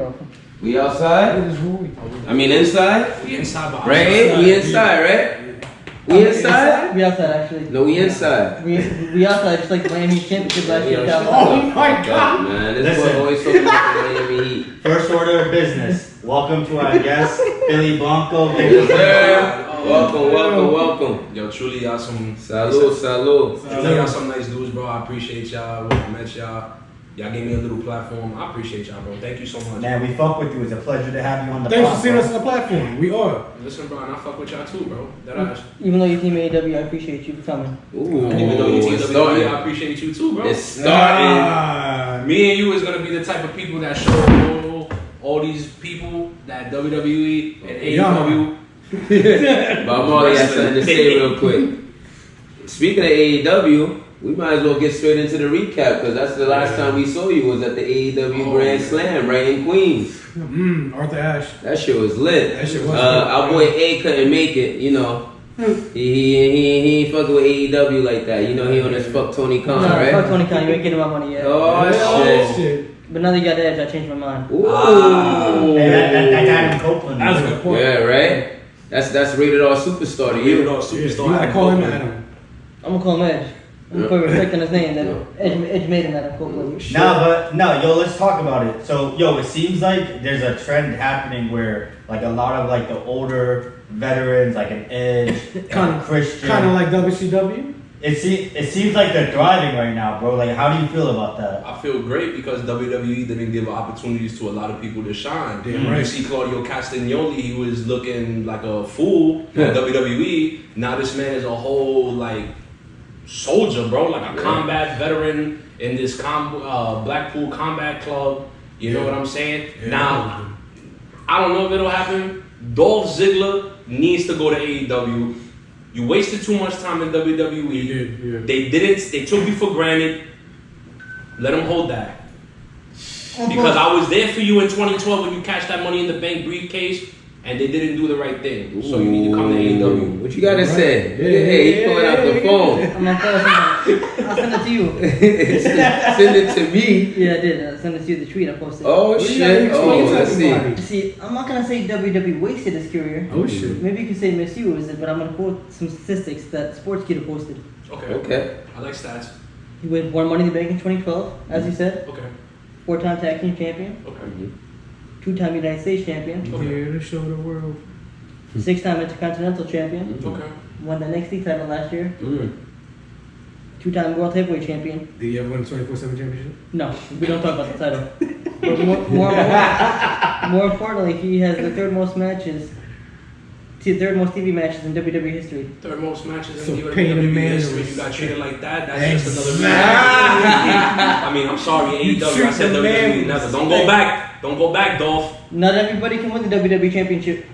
though. We outside? I mean inside? We inside, but Right? We inside, right? We inside? We outside actually. No, we inside. We outside just like Miami Championship last year. Oh my God, man! This boy always talking about the Miami Heat. First order of business. Welcome to our guest, Billy Blanco. Welcome. Yo, truly y'all some Salud. Truly y'all some nice dudes, bro. I appreciate y'all. When I met y'all, y'all gave me a little platform. I appreciate y'all, bro. Thank you so much. Man, we fuck with you. It's a pleasure to have you on the Thanks podcast. for seeing us on the platform. We are. Listen, bro, and I fuck with y'all too, bro. That ass. Even though your team AEW, I appreciate you for coming. Ooh, And even though you it's team WWE, starting. I appreciate you too, bro. It's starting. Me and you is gonna be the type of people that show all these people that WWE and AEW. But I'm already got something to say real quick. Speaking of AEW, we might as well get straight into the recap because that's the last time we saw you was at the AEW Grand Slam right in Queens. Arthur Ashe. That shit was lit. That shit was our boy A couldn't make it, you know. He ain't fucking with AEW like that. You know he on his fuck Tony Khan, right? Fuck Tony Khan, you ain't getting my money yet. Oh shit. But now that you got Edge, I changed my mind. Ooh. Hey, that Adam Copeland. That was a good point. Yeah, right? That's rated R superstar to you. Rated R superstar. You gotta call him Adam. I'm gonna call him Edge. I'm gonna put respect on his name that Edge made him Adam Copeland. Yo, let's talk about it. So, yo, it seems like there's a trend happening where, like, a lot of, like, the older veterans, like an Edge, Christian. Kind of like WCW. It seems like they're thriving right now, bro. Like, how do you feel about that? I feel great because WWE didn't give opportunities to a lot of people to shine. Damn right. You see Claudio Castagnoli, he was looking like a fool in WWE. Now this man is a whole like soldier, bro, like a combat veteran in this Blackpool Combat Club. You know what I'm saying? Yeah. Now, I don't know if it'll happen. Dolph Ziggler needs to go to AEW. You wasted too much time in WWE. You did, yeah. They took you for granted. Let them hold that. Because I was there for you in 2012 when you cashed that Money in the Bank briefcase, and they didn't do the right thing. So you need to come to AEW. What you gotta say? Hey, he's pulling out the phone. I'm on phone. I'll send it to you. Send it to me. Yeah, I did. I'll send it to you, the tweet I posted. Oh shit. Oh, let's see. See, I'm not gonna say WWE wasted his career. Oh shit. Maybe you can say misused it, but I'm gonna quote some statistics that Sportskeeda posted. Okay. I like stats. He won Money in the Bank in 2012, as you said. Okay. 4-time tag team champion. Okay. 2-time United States champion. Here to show the world. 6-time Intercontinental champion. Okay. Won the NXT title last year. 2-time World Heavyweight champion. Did you ever win the 24/7 championship? No, we don't talk about the title. But more importantly, he has the third most TV matches in WWE history. Third most matches So in pay the WWE man history. to You got respect. treated like that. That's just another Exactly. man. I mean, I'm sorry, AEW. I treat said the man WWE. with Never. Don't respect. go back. Don't go back, Dolph. Not everybody can win the WWE championship.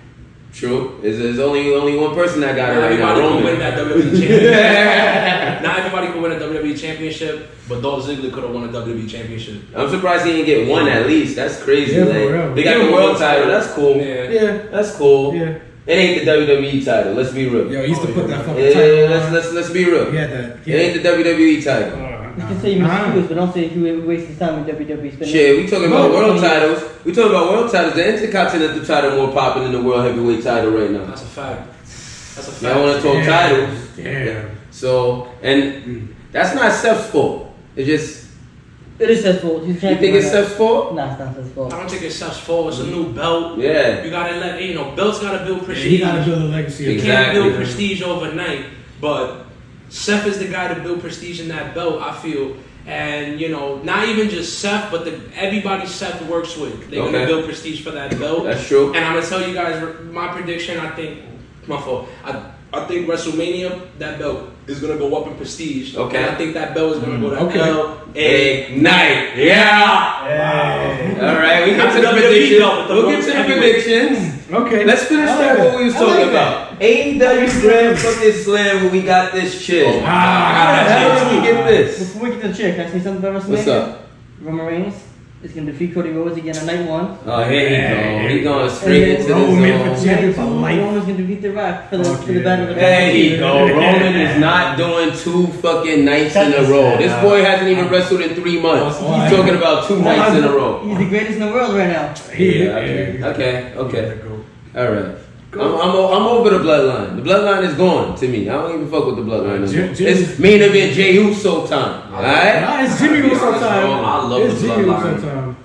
True. There's only one person that got it Not right now. everybody can win Roman. that WWE championship. Not everybody can win a WWE championship, but Dolph Ziggler could have won a WWE championship. I'm surprised he didn't get one at least. That's crazy. Yeah, for like, real. they got the world title. That's cool. Yeah. Yeah. That's cool. Yeah. It ain't the WWE title. Let's be real. Yo, he used to put that fucking Yeah, title on. let's be real. He had that. It ain't the WWE title. You can say he misused, but don't say he wasted his time in WWE. Shit, we talking about No, world no. titles. We talking about world titles. The Intercontinental title more popping than the World Heavyweight title right now. That's a fact. That's a fact. Y'all want to talk titles? Damn. So, and that's not Steph's fault. It's just, It is Seth's fault. He's you champion. think it's right now. Steph's fault? Nah, it's not Seth's fault. I don't think it's Seth's fault. It's a new belt. Yeah. You gotta let belts gotta build Yeah, prestige. he gotta build a legacy. You of can't Exactly. build prestige overnight, but Seth is the guy to build prestige in that belt, I feel. And not even just Seth, but everybody Seth works with, they're gonna build prestige for that belt. That's true. And I'm gonna tell you guys my prediction. I think my fault. I think WrestleMania, that belt is gonna go up in prestige. Okay. And I think that belt is gonna go to Okay. LA. Night. Yeah. Hey. All right, we get That's to the WWE predictions. belt with the We'll get most to the heavyweight. predictions. Okay. Let's finish I like that that. what we was I talking like about. AEW Grand fucking Slam when we got this chick. Oh, How the hell did we get this? Before we get to the chick, can I say something about WrestleMania? What's up? Roman Reigns, is going to defeat Cody Rhodes again on night 1. Oh, here he go. He going straight into the Roman zone. Champion Night for 2, life. Roman's going to defeat The Rock for the Okay. battle of the There he go. Roman is not doing 2 fucking nights in a row. This boy hasn't even wrestled in 3 months. He's talking about 2 nights in a row. He's the greatest in the world right now. Yeah, okay. All right. I'm over the bloodline. The bloodline is gone to me. I don't even fuck with the bloodline anymore. It's main event Jey Uso time. Alright? Nah, it's Jimmy Uso time. I love It's the Jimmy bloodline. Uso time.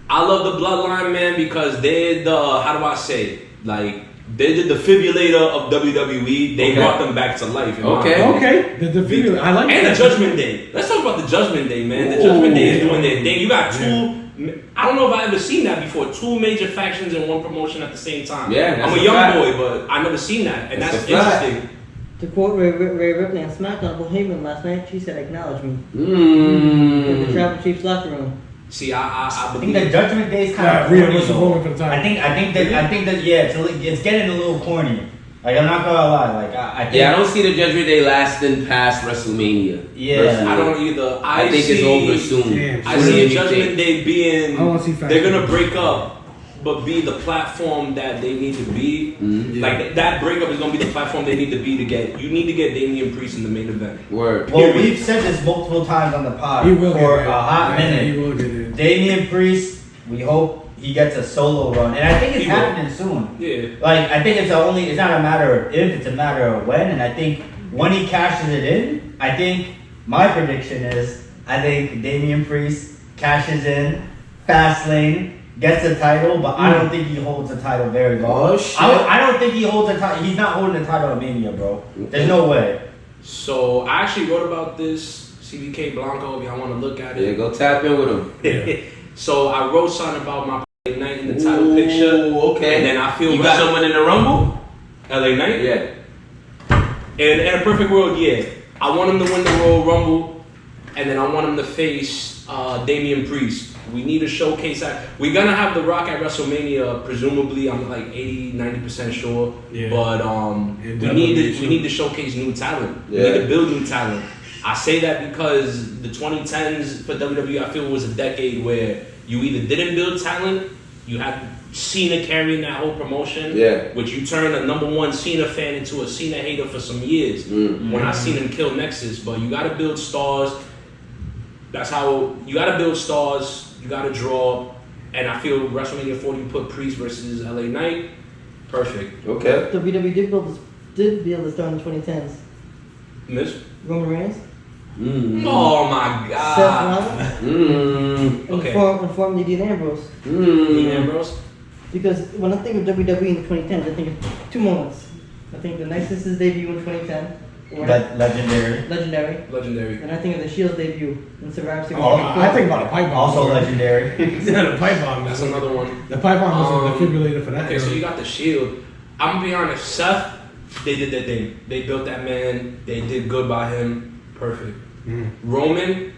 I love the bloodline, man, because they're the, how do I say it? Like, they're the defibrillator of WWE. They Okay. brought them back to life. in my Okay. opinion. Okay, the video. I like And that. the Judgment Day. Let's talk about the Judgment Day, man. The Judgment Day is doing their thing. You got 2. I don't know if I ever seen that before. 2 major factions in one promotion at the same time. Yeah, that's I'm a a young fact. boy, but I never seen that, and That's that's a fact. interesting. To quote Ray Ripley on SmackDown about Heyman last night, she said, "Acknowledge me." In the Mmm. Tribal Chief's locker room. See, I I think believe the Judgment Day is kind Yeah, of Rhea corny. versus though. Roman for the title. I think that yeah, it's getting a little corny. Like I'm not gonna lie, like I think Yeah, I don't see the Judgment Day lasting past WrestleMania. Yeah. Personally. I don't either. I think it's over soon. Damn. I Soon see as Judgment anything. Day being. I wanna see Fastlane. They're gonna break up, but be the platform that they need to be. Mhm. Like that breakup is gonna be the platform they need to be to get. You need to get Damian Priest in the main event. Word. Well, we've said this multiple times on the pod He will for get a hot it. minute. He will get it. Damian Priest, we hope he gets a solo run, and I think it's He will. happening soon. Yeah. Like I think it's not a matter of if, it's a matter of when, and I think when he cashes it in, I think my prediction is I think Damian Priest cashes in, Fastlane, gets the title, but I don't think he holds the title very long. Oh, shit. I don't think he holds the title. He's not holding the title at Mania, bro. There's no way. So I actually wrote about this. CVK Blanco, if y'all want to look at Yeah, it. go tap in with him. So I wrote something about my night in the title picture. Ooh, okay. And then I feel You got someone in the Rumble? LA Knight. Yeah. In a perfect world, yeah. I want him to win the Royal Rumble, and then I want him to face Damian Priest. We need to showcase that. We're gonna have The Rock at WrestleMania, presumably. I'm like 80-90% sure. Yeah. But Yeah, we need to showcase new talent. We Yeah. need to build new talent. I say that because the 2010s for WWE, I feel, was a decade where you either didn't build talent, you had Cena carrying that whole promotion, Yeah. which you turned a #1 Cena fan into a Cena hater for some years. When I seen him kill Nexus, but you gotta build stars. That's how you gotta build stars. You gotta draw, and I feel WrestleMania 40 put Priest versus LA Knight, perfect. Okay. WWE did build the star in the 2010s. Miss. Roman Reigns, Mm. Oh my Seth God. Rollins, Mm. and Okay. formerly Dean Ambrose. Dean Mm. Ambrose. Because when I think of WWE in the 2010s, I think of 2 moments. I think the Nexus's debut in 2010, Legendary. legendary, Legendary. and I think of the Shield's debut in Survivor Series. Oh, I think about a pipe bomb. Also legendary. Yeah, the pipe bomb. That's another one. The pipe bomb was a defibrillator for that. Okay, so you got the Shield. I'm gonna be honest, Seth, they did their thing. They built that man. They did good by him. Perfect. Roman,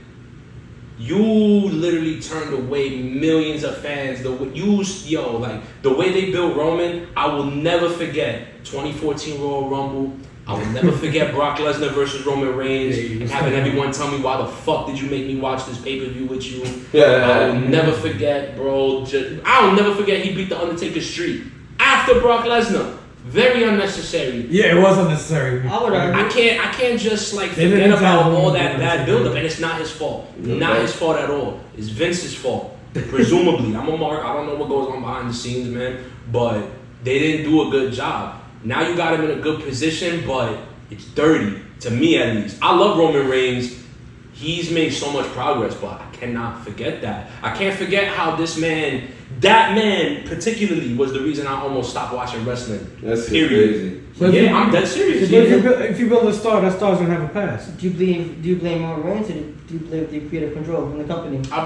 you literally turned away millions of fans. The way they built Roman, I will never forget 2014 Royal Rumble. I will never forget Brock Lesnar versus Roman Reigns and having everyone tell me, why the fuck did you make me watch this pay-per-view with you? I will never forget, bro. I'll never forget he beat The Undertaker Street after Brock Lesnar. Very unnecessary. Yeah, it was unnecessary. I would argue. I can't just like They forget didn't about tell all him that to bad take buildup, it. and it's not his fault. Not his fault at all. It's Vince's fault. Presumably. I'm a mark. I don't know what goes on behind the scenes, man. But they didn't do a good job. Now you got him in a good position, but it's dirty. To me, at least. I love Roman Reigns. He's made so much progress, but I cannot forget that. I can't forget how that man particularly was the reason I almost stopped watching wrestling. That's Period. crazy. But Yeah, I'm dead serious. If you build a star, that star's gonna have a pass. Do you blame Roman Reigns or do you blame the creative control from the company? I don't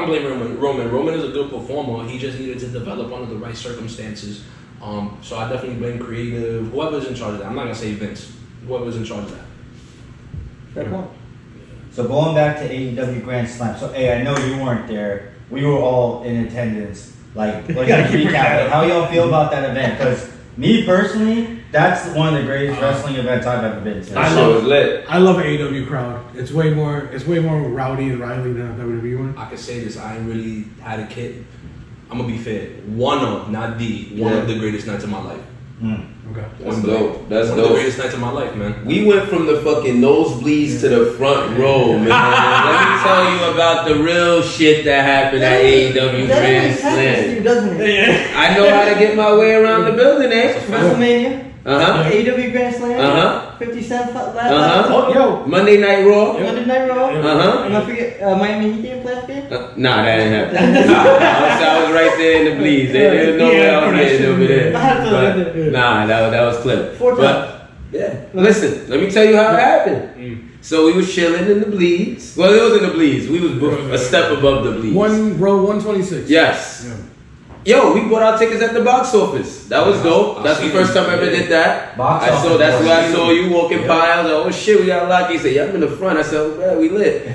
blame Roman. Roman is a good performer. He just needed to develop under the right circumstances. So I definitely blame creative, whoever's in charge of that. I'm not gonna say Vince. Whoever's in charge of that. Fair point. So going back to AEW Grand Slam. So hey, I know you weren't there. We were all in attendance. Like, let's just recap it. How y'all feel about that event? Because Me personally, that's one of the greatest wrestling events I've ever been to. That shit was lit. I love an AEW crowd. It's way more rowdy and lively than a WWE one. I can say this. I ain't really had a kid. I'm gonna be fair. One of, not one of the greatest nights of my life. Okay. That's dope. That's One of the dope. greatest nights of my life, man. We went from the fucking nosebleeds to the front row, man. Let me tell you about the real shit that happened at AEW That Grand always happens to you, Slam. doesn't it? I know how to get my way around the building, eh? WrestleMania, AEW Grand Slam, 50 Cent last Oh, yo. Monday Night Raw. Monday Night Raw, Uh-huh. and I forget Miami Heat didn't play that game. Nah, that didn't happen. I was right there in the bleeds. There was no way I was getting over there. I had to But, nah, that was clip. Four times. But yeah, listen, let me tell you how it happened. So we was chilling in the bleeds. Well, it was in the bleeds. We was a step above the bleeds. One row 126. Yes. Yeah. Yo, we bought our tickets at the box office. That was dope. That's the first time I ever did that. That's where I saw you walking by. I was like, oh shit, we got locked. He said, yeah, I'm in the front. I said, oh, yeah, we lit.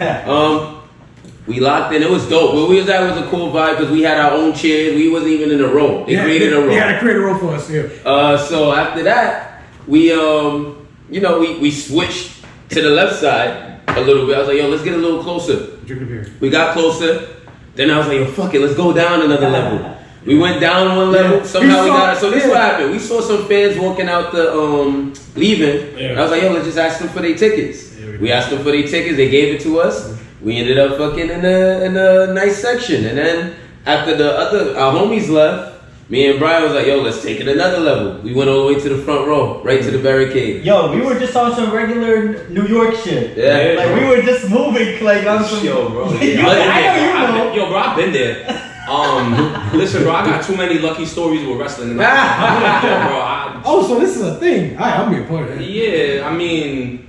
We locked in. It was dope. Where we was at was a cool vibe because we had our own chairs. We wasn't even in a row. They created a row. They had to create a row for us. Yeah. So after that, we we switched to the left side a little bit. I was like, yo, let's get a little closer. Drink a beer. We got closer. Then I was like, yo, fuck it, let's go down another level. We went down one level. Yeah. Somehow we got it. So this is what happened. We saw some fans walking out the leaving. Yeah. And I was like, yo, let's just ask them for their tickets. Yeah, we asked them for their tickets. They gave it to us. We ended up fucking in a nice section. And then after our homies left, me and Brian was like, yo, let's take it another level. We went all the way to the front row, right to the barricade. Yo, we were just on some regular New York shit. Yeah. Like we were just moving like on some. Yo, bro. I know you know. Yo, bro, I've been there. Listen, bro, I got too many lucky stories with wrestling. Yo, bro, Oh, so this is a thing. I'll be a part of it. yeah, I mean,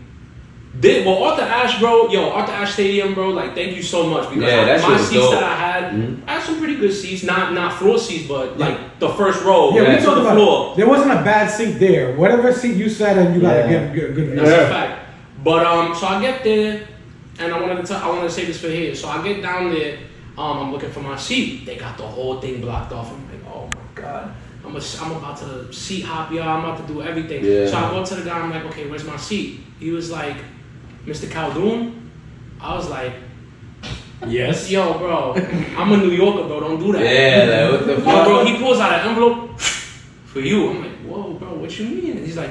Arthur Ashe, bro. Yo, Arthur Ashe Stadium, bro. Like, thank you so much because that shit my was seats dope. that I had, I had some pretty good seats. Not floor seats, but like the first row. Yeah, we to talked the about floor. it. There wasn't a bad seat there. Whatever seat you sat in, you got a good view. That's a fact. But so I get there, and I wanted to say this for here. So I get down there. I'm looking for my seat. They got the whole thing blocked off. I'm like, oh my god. I'm about to seat hop, y'all. I'm about to do everything. Yeah. So I go to the guy. I'm like, okay, where's my seat? He was like, Mr. Khaldun. I was like, Yes. yo, bro, I'm a New Yorker, bro. Don't do that. Yeah, like, what the Yo, fuck? bro, he pulls out an envelope for you. I'm like, whoa, bro, what you mean? And he's like,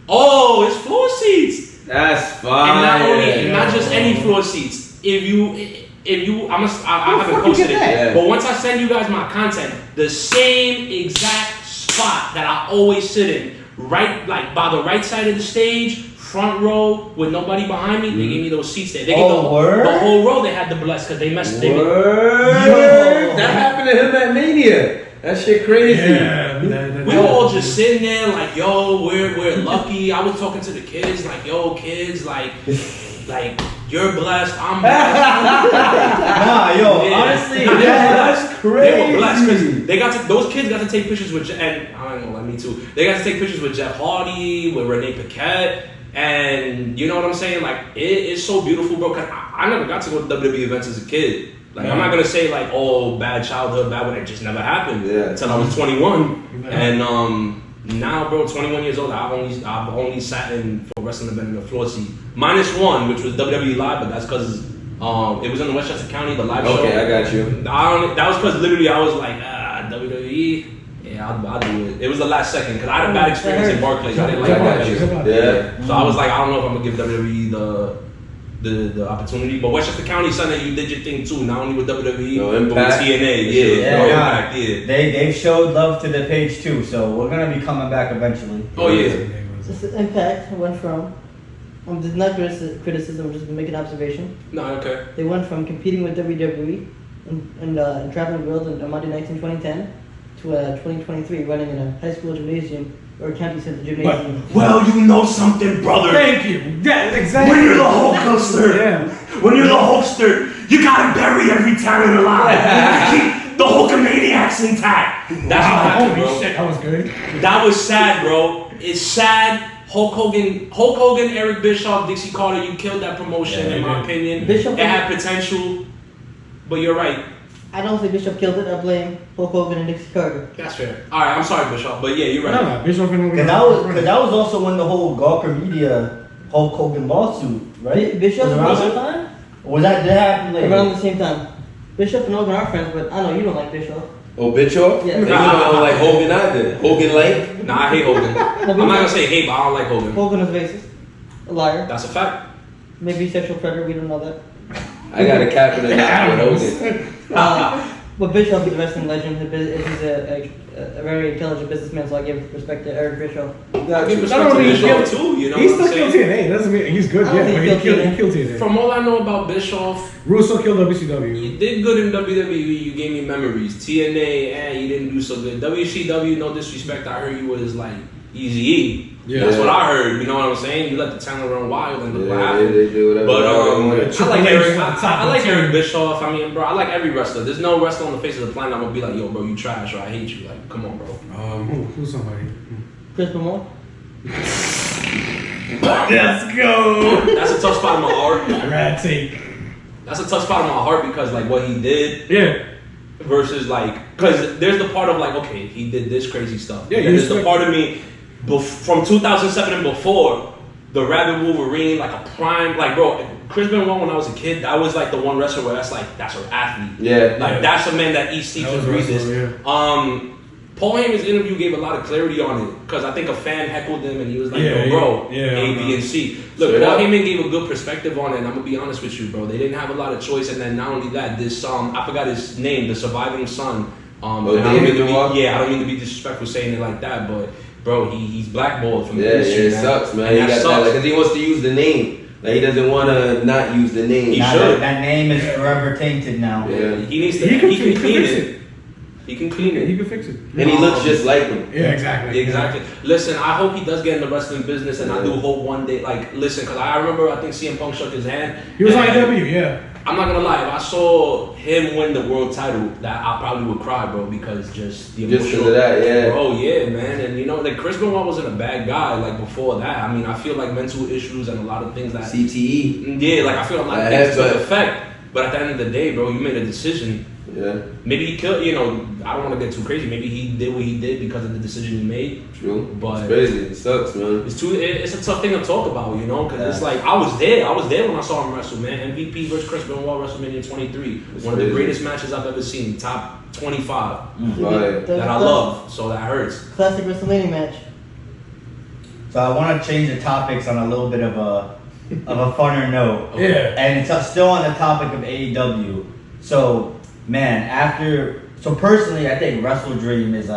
oh, it's floor seats. That's fine. And not just any floor seats. If you, I haven't posted it, that? but once I send you guys my content, the same exact spot that I always sit in, right, like by the right side of the stage, front row with nobody behind me, they gave me those seats there. They gave the whole row. They had to bless because they messed. They That happened to him at Mania. That shit crazy. Yeah. We were all just sitting there like, yo, we're lucky. I was talking to the kids like, yo, kids, like you're blessed. I'm blessed. Nah, yo, Yeah. honestly, That's crazy. They were blessed because those kids got to take pictures with and I don't know, me too. They got to take pictures with Jeff Hardy, with Renee Paquette, and you know what I'm saying? Like it is so beautiful, bro. Cause I never got to go to WWE events as a kid. Like I'm not gonna say like, oh, bad childhood, bad when it just never happened. Yeah. Until I was 21, and now, bro, 21 years old, I've only sat in for a wrestling event in a floor seat, minus one, which was WWE Live, but that's because it was in Westchester County, the live show. Okay, I got you. That was because literally I was like, WWE. Yeah, I'll do it. It was the last second because I had a bad experience in Barclays. I didn't like I got Barclays. you. Yeah. So I was like, I don't know if I'm gonna give WWE the opportunity. But Westchester County, Sunday, you did your thing too. Not only with WWE, No but with Impact. TNA. Yeah. No Impact. Yeah. They've showed love to the page too, so we're gonna be coming back eventually. Oh yeah. This is Impact went from, this is not criticism, I'm just making an observation. No, okay. They went from competing with WWE and traveling the world on Monday nights in 2010 to 2023 running in a high school gymnasium or a county center gymnasium. Well, you know something, brother. Thank you. Yeah, exactly. When you're the Hulkster, Yeah. when you're the Hulkster, you gotta bury every talent alive to keep the Hulkamaniacs intact. That's what happened, Holy bro. shit, that was good. That was sad, bro. It's sad. Hulk Hogan, Eric Bischoff, Dixie Carter, you killed that promotion in my opinion. Bischoff it had potential, but you're right. I don't say Bishop killed it. I blame Hulk Hogan and Dixie Carter. That's fair. All right, I'm sorry, Bishop, but yeah, you're right. No, Bischoff and Because that was also when the whole Gawker Media Hulk Hogan lawsuit, right? Bishop Was around around the that time? time? Or was that happen later? Around the same time. Bishop and Hogan are friends, but I know you don't like Bishop. Oh, Bischoff? Yeah. You don't like Hogan either. Hogan like? Nah, I hate Hogan. I'm not gonna say hate, but I don't like Hogan. Hogan is racist, a liar, That's a fact. maybe sexual predator. We don't know that. I got a cap in the knock with Hogan. But Bishop is a wrestling legend. He's a very intelligent businessman, so I give respect to Eric Bishop. I give I respect don't to mean Bischoff he too, you know He what I'm still killed saying? TNA. Doesn't mean he's good I don't yet, but think he killed TNA. From all I know about Bischoff, Russo killed WCW. you did good in WWE. You gave me memories. TNA, you didn't do so good. WCW, no disrespect. I heard you was like Eazy-E. Yeah. That's what I heard. You know what I'm saying? You let the talent run wild and look what Yeah, happened. they do whatever. But they I like Eric. Triple H, I like top Eric tier. Bischoff. I mean, bro, I like every wrestler. There's no wrestler on the face of the planet I'm gonna be like, yo, bro, you trash or I hate you. Like, come on, bro. Who's somebody? Chris Benoit. Let's go. That's a tough spot in my heart. Rad take. That's a tough spot in my heart because like what he did Yeah. versus like, because there's the part of like, okay, he did this crazy stuff. Yeah, And then you there's the part of me from 2007 and before, the Rabbit Wolverine, like a prime, like bro, Chris Benoit when I was a kid, that was like the one wrestler where that's an athlete. Yeah. Like that's a man that eats, sleeps, That and was breathes wrestler, this. Paul Heyman's interview gave a lot of clarity on it because I think a fan heckled him and he was like, Yeah, yo, bro, yeah, A, B, and C. Look, Straight Paul up. Heyman gave a good perspective on it, and I'm gonna be honest with you, bro. They didn't have a lot of choice, and then not only that, this I forgot his name, the surviving son. And I don't David mean to Noir? be, I don't mean to be disrespectful saying it like that, but bro, he's blackballed from the Yeah, industry, it man. sucks, man. And He that got sucks. because he wants to use the name. Like he doesn't want to not use the name. He Now should. that name is forever tainted now. Yeah. He needs to. He can clean fix it. it. He can clean Yeah, it. he can fix it. And he looks just like him. Yeah, exactly. Exactly. Listen, I hope he does get in the wrestling business, and I do hope one day, like, listen, because I remember, I think CM Punk shook his hand. He was on and IW, yeah. I'm not gonna lie, if I saw him win the world title, that I probably would cry, bro, because just the Just emotional. because of that, yeah. Bro, yeah, man, and you know, like Chris Benoit wasn't a bad guy, like before that. I mean, I feel like mental issues and a lot of things that. CTE. Yeah, like I feel a lot of I things have, took but- effect. But at the end of the day, bro, you made a decision. Yeah. Maybe he killed, you know, I don't want to get too crazy. Maybe he did what he did because of the decision he made. True. But- It's crazy. It sucks, man. It's a tough thing to talk about, you know, because it's like I was there when I saw him wrestle, man. MVP versus Chris Benoit, WrestleMania 23, It's one of the crazy. greatest matches I've ever seen, top 25 Right. that I love, so that hurts. Classic WrestleMania match. So I want to change the topics on a little bit of a funner note. Yeah. And it's still on the topic of AEW. So, man, personally, I think Wrestledream is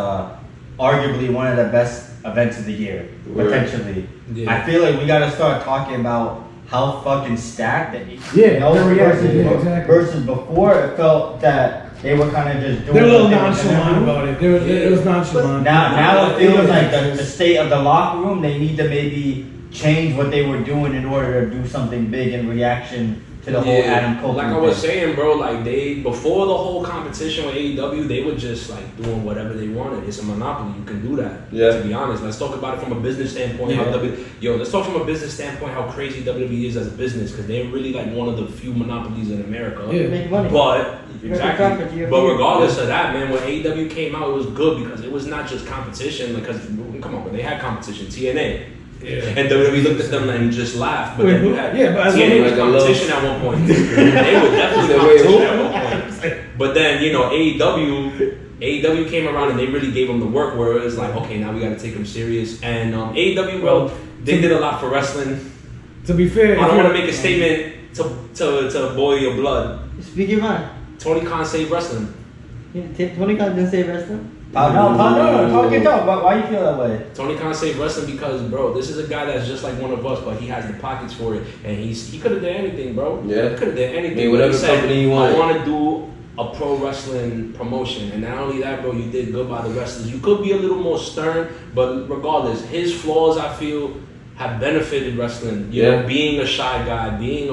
arguably one of the best events of the year, Word. potentially. Yeah. I feel like we got to start talking about how fucking stacked it is. Yeah, You know, their reaction, versus, yeah, exactly. versus before, it felt that they were kind of just doing They're a little what they were gonna nonchalant do. about it. It was nonchalant. Now it feels like the just- state of the locker room, they need to maybe change what they were doing in order to do something big in reaction to the whole Adam Cole like I was saying, bro, like before the whole competition with AEW, they were just like doing whatever they wanted. It's a monopoly. You can do that. Yeah. To be honest, let's talk about it from a business standpoint. Let's talk from a business standpoint how crazy WWE is as a business because they're really like one of the few monopolies in America. Yeah. Make money. But Profit exactly. year But for year. regardless of that, man, when AEW came out, it was good because it was not just competition. Because come on, but they had competition. TNA. Yeah. And WWE looked at them and just laughed. But Wait, then you who? had Yeah, but as TNA long was as I competition at one point. They were definitely Wait, who? competition at one point. But then you know AEW came around and they really gave them the work. Where it was like, okay, now we got to take them serious. And AEW, well, they did a lot for wrestling. To be fair, I don't want to make a statement to boil your blood. Speak your mind. Tony Khan saved wrestling. Tony Khan didn't say wrestling. No, talk your talk. Why you feel that way? Tony Khan saved wrestling because, bro, this is a guy that's just like one of us, but he has the pockets for it, and he could have done anything, bro. Yeah. He could have done anything. Made whatever He said, company you want. I want to do a pro wrestling promotion, and not only that, bro, you did good by the wrestlers. You could be a little more stern, but regardless, his flaws, I feel, have benefited wrestling. You know, being a shy guy, being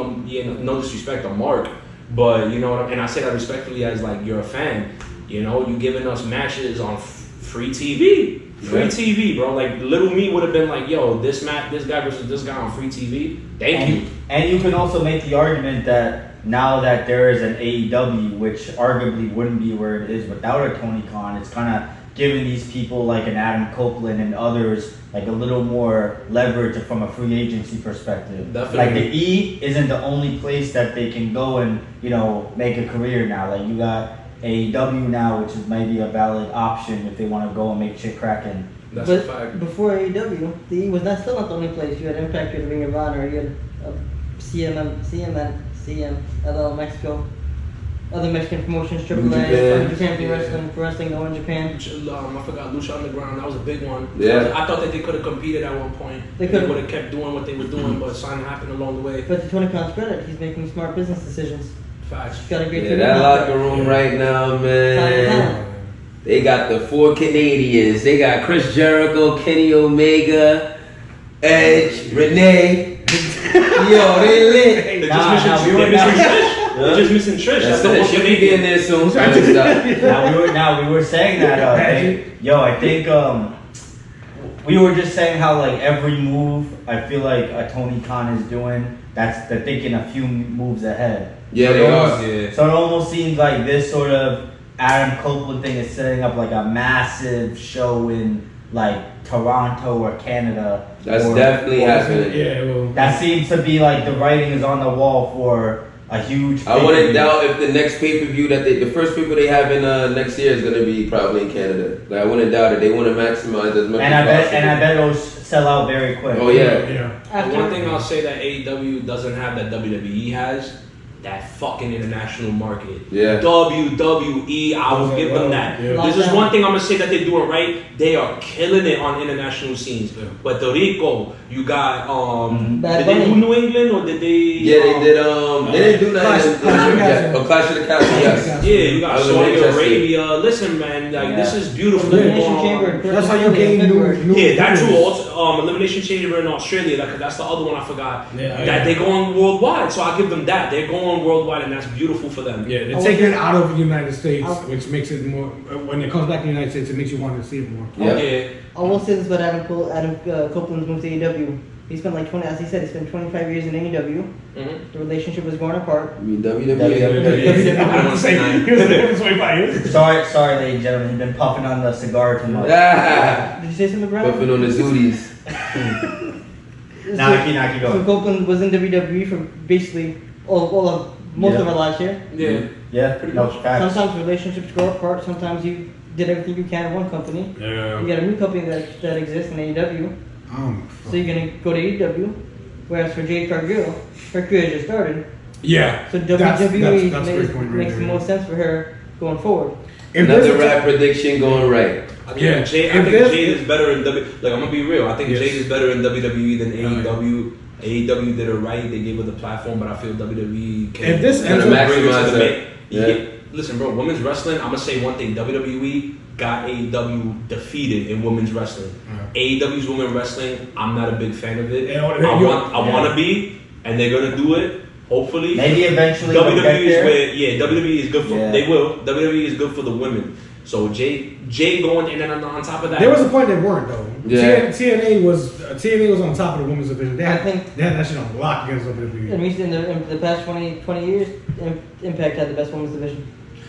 no disrespect, a mark, but you know what and I say that respectfully as like you're a fan. You know, you giving us matches on free TV. Free TV, bro. Like little me would have been like, yo, this guy versus this guy on free TV. Thank you. And you can also make the argument that now that there is an AEW, which arguably wouldn't be where it is without a Tony Khan, it's kind of giving these people like an Adam Copeland and others like a little more leverage from a free agency perspective. Definitely. Like the E isn't the only place that they can go and, you know, make a career now. Like you got AEW now, which is maybe a valid option if they want to go and make shit cracking. That's but a fact. Before AEW, the E was still not the only place. You had Impact, you had Ring of Honor, you had CMLL Mexico, other Mexican promotions, New AAA, Japan. Japan for wrestling, no in Japan. I forgot Lucha Underground. That was a big one. Yeah. I thought that they could have competed at one point. They They could would have kept doing what they were doing, but something happened along the way. But to Tony Khan's credit, he's making smart business decisions. Facts. He's got a great Yeah, team that out locker there. room right now, man. Talent. They got the 4 Canadians. They got Chris Jericho, Kenny Omega, Edge, Renee. Yo, they lit. They're Nah, just we missing, were they're missing not- Trish. They're just missing Trish. That's That's the it. one She'll be getting there soon. We were saying that I think we were just saying how like every move I feel like a Tony Khan is doing, they're thinking a few moves ahead. Yeah, So they it are. almost- Yeah. So it almost seems like this sort of Adam Copeland thing is setting up like a massive show in like Toronto or Canada. That's or- definitely or- happening. Yeah, well. That seems to be like the writing is on the wall for a huge. I wouldn't pay-per-view. doubt if the next pay-per-view the first pay-per they have in next year is gonna be probably in Canada. Like I wouldn't doubt it. They want to maximize as much And as I possible. bet it'll sell out very quick. Oh yeah. Yeah. The one thing I'll say that AEW doesn't have that WWE has, that fucking international market. Yeah. WWE, I will give them that. Yeah. This is one thing I'm gonna say that they're doing right. They are killing it on international scenes. Yeah. Puerto Rico, you got Bad did they do Bunny. New England or did they? Yeah, they did. They didn't do Clash nothing. of the Castle. Oh, Clash of the Castle. Yes. Yeah, you I got was in Saudi Manchester. Arabia. Listen, man, like this is beautiful. Elimination Chamber. That's how you gain new. Yeah, that too. viewers. Also, Elimination Chamber in Australia. That's the other one I forgot. Yeah, that yeah. they're going worldwide, so I give them that. They're going worldwide, and that's beautiful for them. Yeah, they're I taking was- it out of the United States, I- which makes it more. When it comes back to the United States, it makes you want to see it more. Yeah. Yeah. I will say this about Adam Copeland's move to AEW. He spent like 20, as he said, he spent 25 years in AEW. Mhm. The relationship was growing apart. I mean WWE. I don't want to say nothing. He was there for 25 years. Sorry, ladies and gentlemen. You've been puffing on the cigar too much. Ah, Did you say something, Brian? puffing on the zooties. Nah, keep So going. Copeland was in WWE for basically all of most of Yeah. our lives here. Yeah. Yeah, Pretty no much. facts. Sometimes relationships grow apart. Sometimes you did everything you can in one company. Yeah. You got a new company that exists in AEW. So you're gonna go to AEW. Whereas for Jade Cargill, her career just started. Yeah. So That's WWE a great point right makes there, the yeah. most sense for her going forward. If there's Another a- rap prediction going right. I think Yeah. Jade, If I think there's- Jade is better in W. Like I'm gonna be real. I think Yes. Jade is better in WWE than Yeah. AEW. AEW did it right. They gave her the platform, but I feel WWE can. If this can ends up bring it to maximize the that. main- Yeah. Listen, bro. Women's wrestling. I'm gonna say one thing. WWE got AEW defeated in women's wrestling. AEW's women's wrestling. I'm not a big fan of it. Yeah, I want to be, and they're gonna do it. Hopefully. Maybe eventually they'll get WWE is there. where WWE is good for. Yeah. They will. WWE is good for the women. So Jay going, and then on top of that, There was a point they weren't though. Yeah. TNA was on top of the women's division. They had, I think- they had that shit on lock against WWE. In the past 20 years, Impact had the best women's division.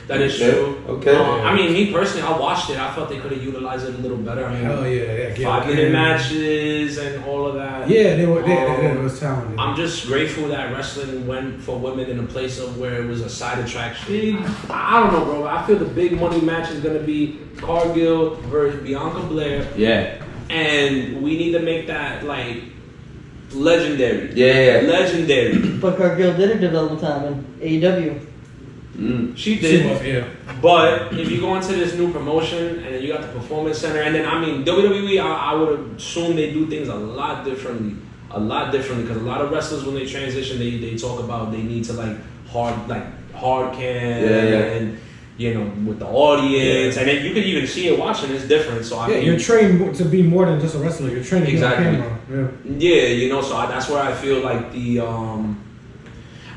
that is Okay. true. Okay. I mean, me personally, I watched it. I felt they could have utilized it a little better. I mean, Hell yeah, 5-minute matches and all of that. Yeah, they was talented. I'm just grateful that wrestling went for women in a place of where it was a side attraction. I don't know, bro. I feel the big money match is gonna be Cargill versus Bianca Belair, Yeah. and we need to make that like legendary. Yeah. Legendary. But Cargill did her development time in AEW. She She did. was, yeah. But if you go into this new promotion and then you got the Performance Center, and then I mean WWE, I would assume they do things a lot differently because a lot of wrestlers when they transition, they talk about they need to like hard cam and you know with the audience, and then you can even see it watching. It's different. So I Yeah, mean, you're trained to be more than just a wrestler. You're trained to Exactly. be on camera. yeah, you know. So that's where I feel like the.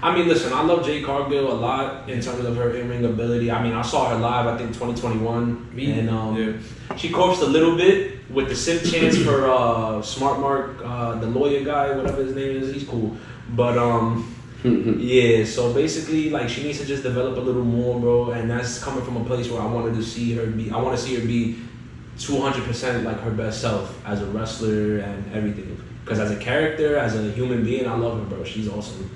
I mean, listen, I love Jade Cargill a lot in terms of her in-ring ability. I mean, I saw her live, I think 2021, and she coached a little bit with the Sim chance for Smart Mark, the lawyer guy, whatever his name is. He's cool, but Yeah, so basically, like, she needs to just develop a little more, bro, and that's coming from a place where I want to see her be 200% like her best self as a wrestler and everything. Because as a character, as a human being, I love her, bro. She's awesome.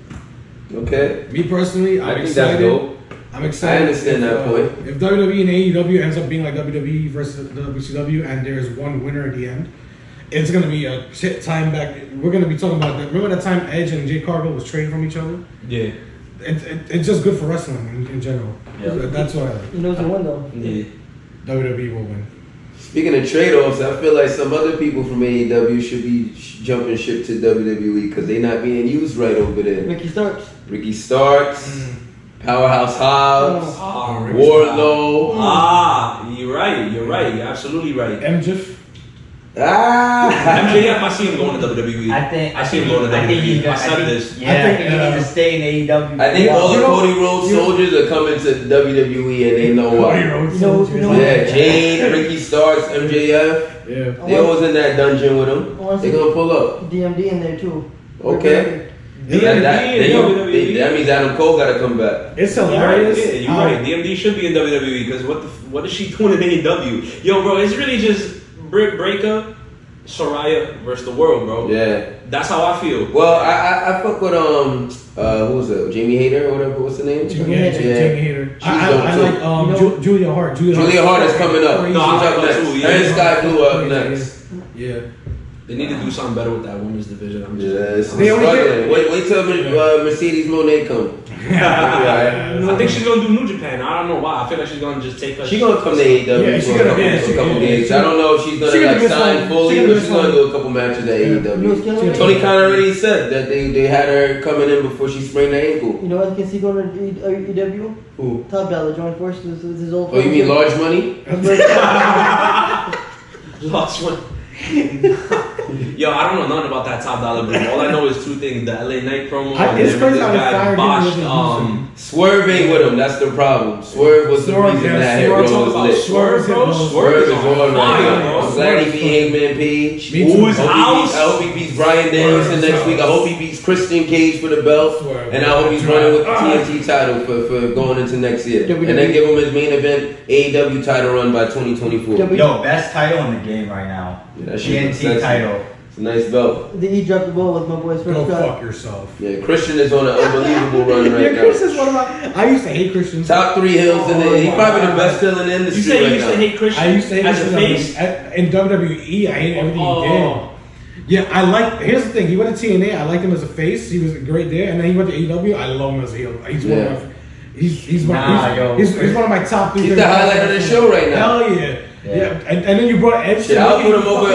Okay. Me personally, I I'm think excited. that's dope. I'm excited. I understand that point. If WWE and AEW ends up being like WWE versus WCW and there's one winner at the end, it's going to be a shit time back. We're going to be talking about that. Remember that time Edge and Jade Cargill was trading from each other? Yeah. It's just good for wrestling in general. Yeah. That's why You know who's gonna win though? Yeah. WWE will win. Speaking of trade-offs, I feel like some other people from AEW should be jumping ship to WWE because they're not being used right over there. Ricky Starks. Ricky Starks, Powerhouse Hobbs, Wardlow. You're right. You're absolutely right. MJF. MJF, I see him going to WWE. I see him going to WWE. I said this. Yeah, I think he needs to stay in AEW. I think all the Cody Rhodes soldiers are coming to WWE and they know why. Yeah, Jade, Ricky Starks, MJF. Yeah. They always in that dungeon with him. They gonna pull up. DMD in there too. Okay. That means Adam Cole gotta come back. It's hilarious. Yeah, you're right. DMD should be in WWE because what is she doing in AEW? Yo, bro, it's really just Britt Breaker, Soraya versus the world, bro. Yeah. That's how I feel. Well, I fuck with who was it? Jamie Hayter or whatever. What's the name? Jamie Hayter. She's I dope like Julia Hart. Julia Hart is coming up. No, I like up her next. too, yeah. And Sky Blue up next. Yeah. They need to do something better with that women's division. I'm just Yes. They only Struggling. Wait till Mercedes Moné come. I think she's gonna do New Japan. I don't know why. I feel like she's gonna just take her. She gonna come to AEW Yeah, for a couple gigs. I don't know if she's gonna like sign fully, but she's gonna do a couple matches at AEW. Tony Khan already said that they had her coming in before she sprained her ankle. You know what? Can see going to AEW? Who? Top Dollar joined forces with his old. Oh, you mean large money? Lost one. Yo, I don't know nothing about that Top Dollar group. All I know is two things: the LA Knight promo and It's then crazy this how they guy fired him botched. with the Swerve ain't with him. That's the problem. Swerve was the reason that hit Swerve Roll was lit. Swerve, bro. Swerve is on right fire, now. bro. I'm glad he beat Hangman Page. Me too. Who is I out? hope he beats Bryan Danielson next week. I hope he beats Christian Cage for the belt. Swerve. And I hope he's running with the TNT title for going into next year. And then give him his main event AEW title run by 2024. Yo, best title in the game right now. Yeah, that shit looks TNT sexy. title. It's a nice belt. He dropped the ball with my boy's Go first fuck cut. yourself. Yeah, Christian is on an unbelievable run right Yeah, Chris now. is one of my. I used to hate Christian. Top 3 hills in there. He's probably the best hill in the You industry say you right used to now. hate Christian I used to hate as a Christian face? in WWE. I hate everything he did. Oh. Yeah, I like. Here's the thing. He went to TNA. I liked him as a face. He was great there, and then he went to AEW. I love him as a heel. He's one of my. He's one of my top 3. He's the highlight of the show right now. Hell yeah. Yeah. And then you brought Edge. Shit, I'll put him over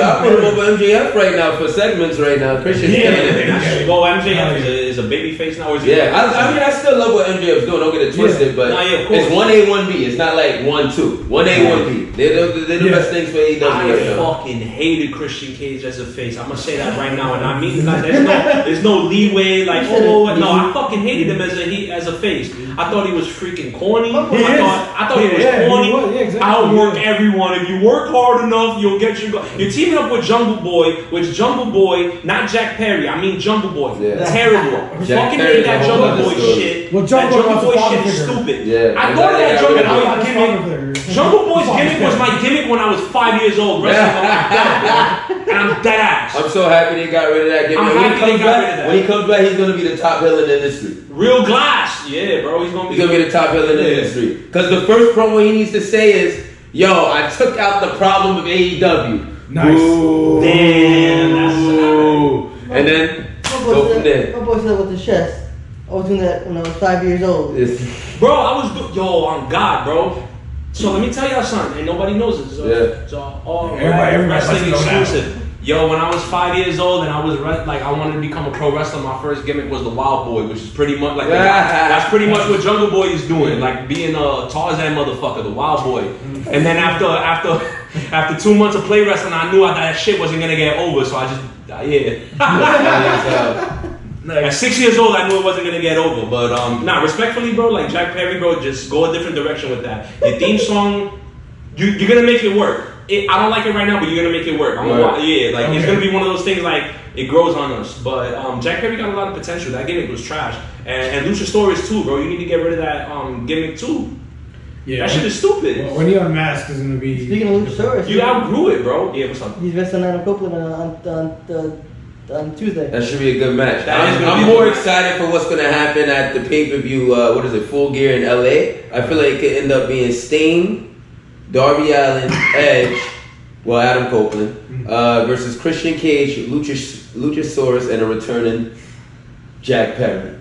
MJF right now for segments right now. Christian's killing it. Go MJF is a baby face now. Or is he Yeah, I mean, I still love what MJF's doing. Don't get it twisted, but Nah, yeah, of course. it's 1A, 1B. It's not like 1-2. 1A, 1B. They're the best things for AEW right I now. fucking hated Christian Cage as a face. I'm gonna say that right now, and I mean like there's no leeway. Like I fucking hated him as a face. I thought he was freaking corny. I thought he was corny. Exactly. I'll work everyone. If you work hard enough, you'll get your goal. You're teaming up with Jungle Boy, not Jack Perry. I mean Jungle Boy. Yeah. Terrible. Jack Fucking Perry's hate that a whole Jungle other Boy story. shit. Well, That Jungle Jungle Boy's Boy a shit is father stupid. Yeah. I thought of that Jungle Boy gimmick. Jungle Boy's gimmick was my gimmick when I was 5 years old. Wrestling on my belt, and I'm dead ass. I'm so happy they got rid of that gimmick. I'm happy they got rid of that. When he comes back, he's gonna be the top heel in the industry. Real glass, yeah, bro. He's gonna He's gonna be the top heel in the industry. Because the first promo he needs to say is, "Yo, I took out the problem of AEW." Nice. Ooh. Damn, that's And then go from there. My boy said with his chest. I was doing that when I was 5 years old. bro. On God, bro. So let me tell y'all something, and nobody knows this. So all Everybody wrestling knows that. exclusive. Yo, when I was 5 years old and I was I wanted to become a pro wrestler, my first gimmick was the Wild Boy, which is pretty much like that's pretty much what Jungle Boy is doing, like being a Tarzan motherfucker, the Wild Boy. And then after 2 months of play wrestling, I knew that shit wasn't gonna get over, so I just At 6 years old, I knew it wasn't gonna get over, but respectfully, bro, like Jack Perry, bro, just go a different direction with that. Your theme song, you're gonna make it work. I don't like it right now, but you're gonna make it work. It's gonna be one of those things like it grows on us. But Jack Perry got a lot of potential. That gimmick was trash, and Luchasaurus too, bro. You need to get rid of that gimmick too. Yeah, that shit is stupid. Well, when he unmasked, is gonna be. Speaking of Luchasaurus, you outgrew it, bro. Yeah, what's up? He's wrestling Adam Copeland on Tuesday. That should be a good match. That is gonna I'm be a more good match. excited for what's gonna happen at the pay-per-view. What is it? Full Gear in LA. I feel like it could end up being Sting, Darby Allin, Edge, well Adam Copeland, versus Christian Cage, Luchasaurus, and a returning Jack Perry.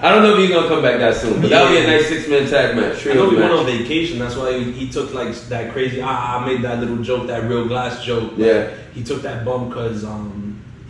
I don't know if he's gonna come back that soon, but that'll be a nice 6-man tag match. I know he went match. on vacation. That's why he took like that crazy. I made that little joke, that real glass joke. Yeah. He took that bump because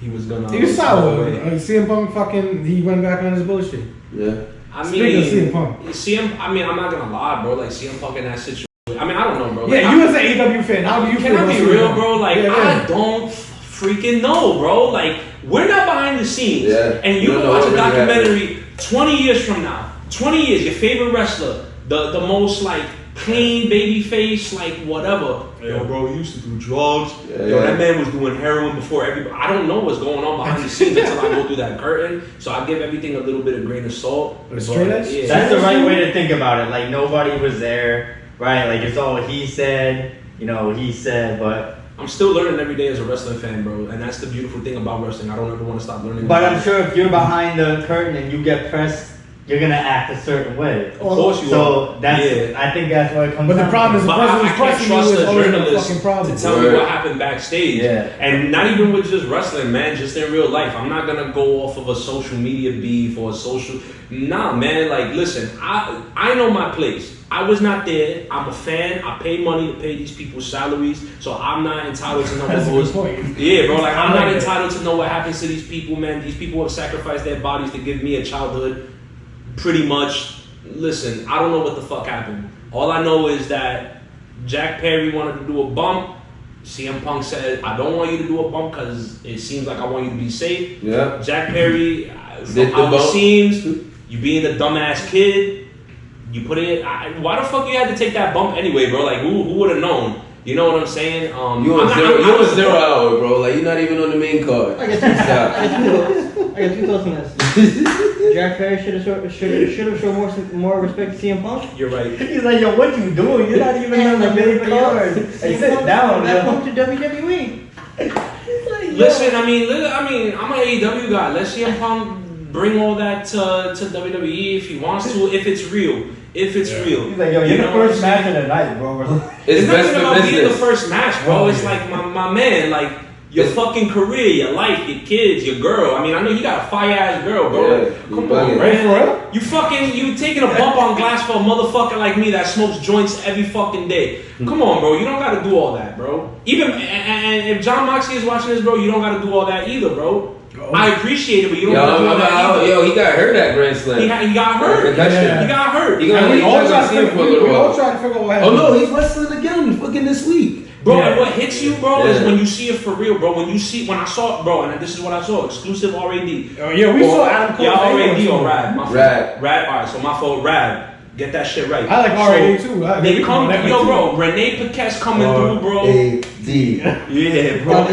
he was gonna. He was solid. CM Punk fucking, he went back on his bullshit. Yeah. I Speaking of CM Punk. I mean, I'm not gonna lie, bro. Like CM Punk in that situation. I mean, I don't know, bro. Yeah, Like, you as an AEW fan, how do you feel? Can I be about real, CM bro? Like, Yeah. I don't freaking know, bro. Like, we're not behind the scenes. Yeah. And You you don't can know watch what a really documentary 20 years from now. 20 years, your favorite wrestler, the most, like, clean baby face, like, whatever. Yo, bro, he used to do drugs. Yo, that man was doing heroin before everybody. I don't know what's going on behind the scenes until I go through that curtain. So I give everything a little bit of grain of salt. But straight edge? Yeah. That's the right way to think about it. Like nobody was there, right? Like it's all he said, he said, but I'm still learning every day as a wrestling fan, bro. And that's the beautiful thing about wrestling. I don't ever want to stop learning. But I'm sure if you're behind the curtain and you get pressed, you're gonna act a certain way. Of course you So are. that's Yeah. I think that's what it comes But the down problem to. is the But person I who's can't pressing you trust is a always a journalist fucking problem. to tell me what happened backstage. Yeah. And not even with just wrestling, man, just in real life. I'm not gonna go off of a social media beef or a social. Nah, man, like, listen, I know my place. I was not there. I'm a fan. I pay money to pay these people's salaries, so I'm not entitled to know what That's a goes. good point. Yeah, bro. Like, I'm I not like that. entitled to know what happens to these people, man. These people have sacrificed their bodies to give me a childhood, pretty much. Listen, I don't know what the fuck happened. All I know is that Jack Perry wanted to do a bump. CM Punk said, I don't want you to do a bump because it seems like I want you to be safe. Yeah. Jack Perry, Did from the how it bump. seems, you being a dumbass kid, you put it. Why the fuck you had to take that bump anyway, bro? Like, who would have known? You know what I'm saying? You on zero hour, bro. Like you're not even on the main card. I got two thoughts on this. Jack Perry should have shown more respect to CM Punk. You're right. He's like, yo, what you doing? You're not even on the main card. Hey, sit down, That yo. Punk to WWE. Listen, I mean, I'm an AEW guy. Let CM Punk bring all that to WWE if he wants to, if it's real. If it's real. He's like, yo, you're the first match of the night, bro. It's not best even for about being the business. first match, bro. It's like my man, like your fucking career, your life, your kids, your girl. I mean, I know you got a fire ass girl, bro. Yeah, Like, come you on, bugging. man. You taking a bump on glass for a motherfucker like me that smokes joints every fucking day. Come on, bro. You don't gotta do all that, bro. Even and if John Moxley is watching this, bro, you don't gotta do all that either, bro. I appreciate it, but you don't gotta do all that either. Yo, he got hurt at Grand Slam. He got hurt. Yeah. He got hurt. He gonna We all see trying him for a little we all while. trying to figure out what Oh happened. no, he's wrestling again fucking this week. Bro, Yeah. and what hits you, bro, is Yeah. when you see it for real, bro. When I saw, bro, and this is what I saw, exclusive RAD. Oh, yeah, we saw Adam Cole. Yeah, RAD or RAD. My fault. Rad. RAD, alright, so my fault, RAD. Get that shit right. I like So, RAD too. They come, yo, bro, Renee Paquette's coming through, bro. R.A.D. Yeah, bro.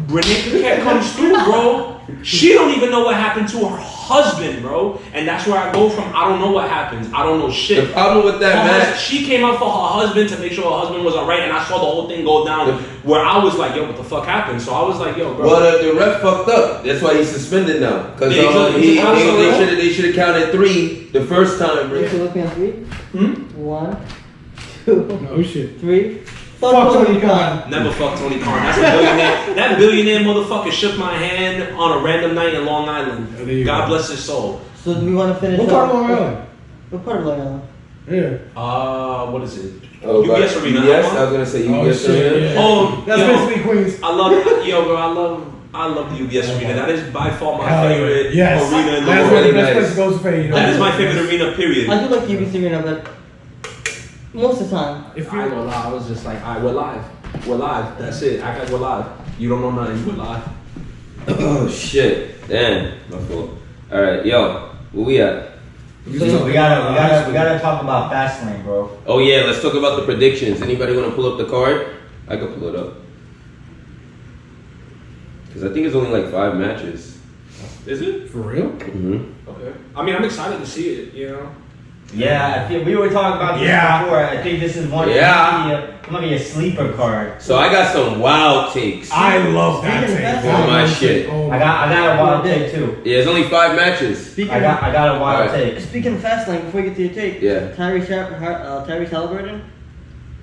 Renee Paquette comes through, bro. She don't even know what happened to her husband, bro. And that's where I go from. I don't know what happens. I don't know shit. The problem with that match. She came out for her husband to make sure her husband was alright, and I saw the whole thing go down. Where I was like, yo, what the fuck happened? So I was like, yo, bro. Well, the ref fucked up. That's why he's suspended now. Because Yeah, they should have counted 3 the first time. You should look me on 3. 1, 2, Oh shit. 3. Fuck Tony Khan. Never fuck Tony Khan. That's a billionaire. That billionaire motherfucker shook my hand on a random night in Long Island. Oh, there you God go. bless his soul. So do we want to finish? What part of Long Island? What part of Long Island? Yeah. What is it? Oh, UBS Arena. Yes, I was gonna say Oh, UBS shit, Arena. yeah. Oh, That's yo, basically Queens. I love the UBS Arena. That is by far my Hell yeah. favorite Yes. arena in the That's world. where the Really best nice. place goes to pay. You know? That is my favorite arena, period. I do like the UBC Arena, but most of the time. If I ain't you, gonna lie, I was just like, alright, we're live. We're live. That's it. Act like we're live. You don't know nothing. We're live. Oh shit. Damn. My fault. Alright, yo. Where we at? We gotta talk about Fastlane, bro. Oh yeah, let's talk about the predictions. Anybody want to pull up the card? I can pull it up. Because I think it's only like 5 matches. Is it? For real? Mm-hmm. Okay. I mean, I'm excited to see it, you know? Yeah, I feel we were talking about this before. I think this is one. Yeah. It might be a sleeper card. So I got some wild takes. I love that Speaking of take. Fastlane- Oh, my shit. Oh, I got a wild take too. Yeah, it's only 5 matches. Speaking I got a wild Alright. take. Speaking of Fastlane, before we get to your take, Yeah. Tyrese Halliburton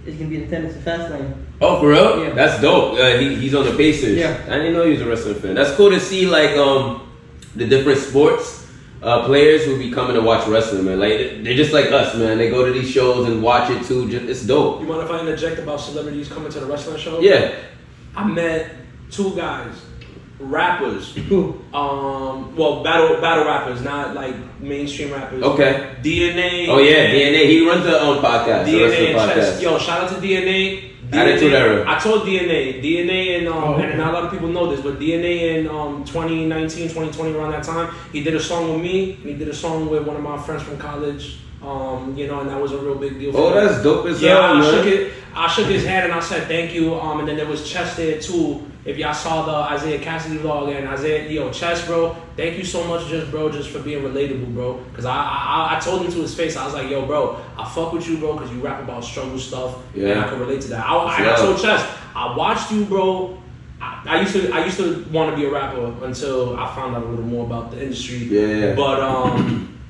is going to be in attendance at Fastlane. Oh, for real? Yeah. That's dope. He's on the Pacers. Yeah. I didn't know he was a wrestling fan. That's cool to see, like, the different sports players who be coming to watch wrestling, man. Like, they're just like us, man. They go to these shows and watch it too. It's dope. You mind if I interject about celebrities coming to the wrestling show? Yeah. I met 2 guys, rappers. Who? Well, battle rappers, not like mainstream rappers. Okay. DNA. Oh, yeah, DNA. He runs the own podcast. the DNA wrestling and podcast. Chess. Yo, shout out to DNA. Attitude Era. I told DNA and okay. and not a lot of people know this, but DNA in 2019, 2020 around that time, he did a song with me, and he did a song with one of my friends from college. You know, and that was a real big deal for Oh, me. that's dope as Yeah, hell, man. I shook his hand and I said thank you. And then there was Chess there too. If y'all saw the Isaiah Cassidy vlog and Isaiah, Chess, bro, thank you so much, just for being relatable, bro. Cause I told him to his face, I was like, yo, bro, I fuck with you, bro, cause you rap about struggle stuff, and I can relate to that. I told Chess, I watched you, bro. I used to want to be a rapper until I found out a little more about the industry. Yeah. But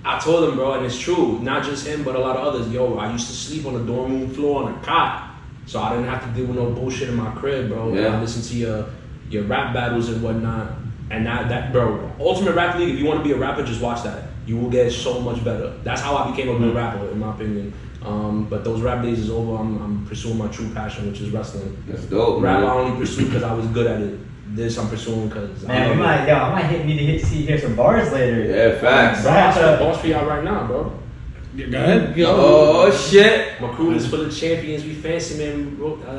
I told him, bro, and it's true, not just him, but a lot of others. Yo, I used to sleep on the dorm room floor on a cot, so I didn't have to deal with no bullshit in my crib, bro. Yeah. I listened to your rap battles and whatnot, and that, bro, Ultimate Rap League. If you want to be a rapper, just watch that. You will get so much better. That's how I became a good rapper, in my opinion. But those rap days is over. I'm pursuing my true passion, which is wrestling. That's dope, Rap man. I only pursued because I was good at it. This I'm pursuing because Man, I might need to hear some bars later. Yeah, facts. I'm the boss for y'all right now, bro. Go ahead. Oh, shit. My crew is full of champions. We fancy, man. We broke. Get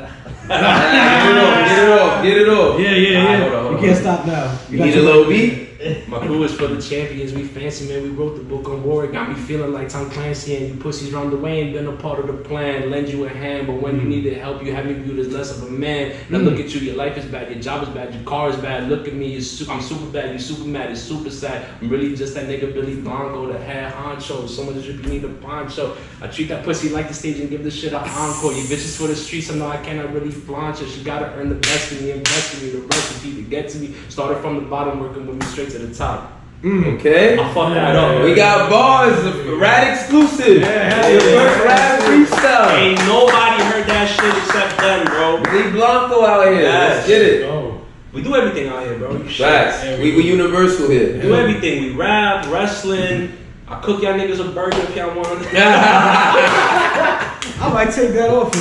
it off. Yeah. Hold on. You can't stop now. You need a little beat? My crew is full of champions. We fancy, man. We wrote the book on war. It got me feeling like Tom Clancy and you pussies run the way. Ain't been a part of the plan. Lend you a hand, but when you needed help, you had me viewed as less of a man. Now look at you. Your life is bad. Your job is bad. Your car is bad. Look at me. I'm super bad. You're super mad. It's super sad. I'm really just that nigga Billy Blanco, the head honcho. So much drip, you need a poncho. I treat that pussy like the stage and give this shit an encore. You bitches for the streets. I know I cannot really flaunt you. She gotta earn the best of me, invest in me, the recipe to get to me. Started from the bottom, working with me straight to the top. Okay. I fucked that up. We got bars, RAD exclusive. Your first RAD freestyle. Ain't nobody heard that shit except them, bro. Billy Blanco out here. Let's get it. Oh. We do everything out here, bro. You shit. Facts. We universal here. We do everything. We rap, wrestling. I cook y'all niggas a burger if y'all want. I might take that off.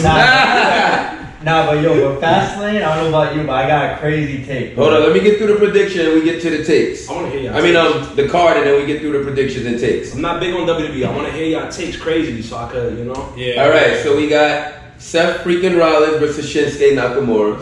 Nah, but with Fastlane, I don't know about you, but I got a crazy take. Hold on, let me get through the prediction and we get to the takes. I want to hear y'all. I mean, the card and then we get through the predictions and takes. I'm not big on WWE. I want to hear y'all takes crazy so I could, you know. Yeah. All right, so we got Seth freaking Rollins versus Shinsuke Nakamura.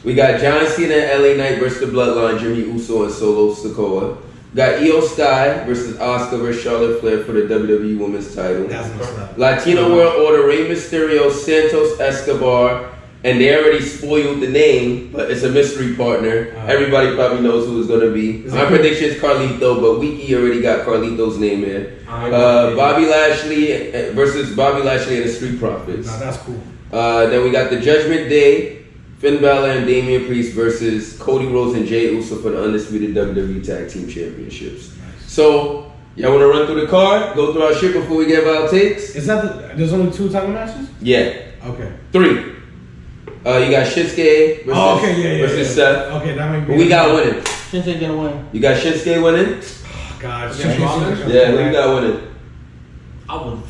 We got John Cena and LA Knight versus the Bloodline, Jimmy Uso and Solo Sikoa. Got Io Sky versus Asuka versus Charlotte Flair for the WWE Women's title. That's what's up. Latino World Order, Rey Mysterio, Santos Escobar, and they already spoiled the name, but it's a mystery partner. Everybody probably knows who it's going to be. My prediction is Carlito, but Wiki already got Carlito's name in. Bobby Lashley versus Bobby Lashley and the Street Profits. Nah, that's cool. Then we got the Judgment Day, Finn Balor and Damian Priest versus Cody Rhodes and Jey Uso for the undisputed WWE Tag Team Championships. So, y'all want to run through the card, go through our shit before we give our takes? Is that there's only 2 title matches? Yeah. Okay. 3. You got Shinsuke versus Seth. Okay, that might be. Who we got winning? Shinsuke gonna win. You got Shinsuke winning? Oh, God. Yeah, who you got winning? I would,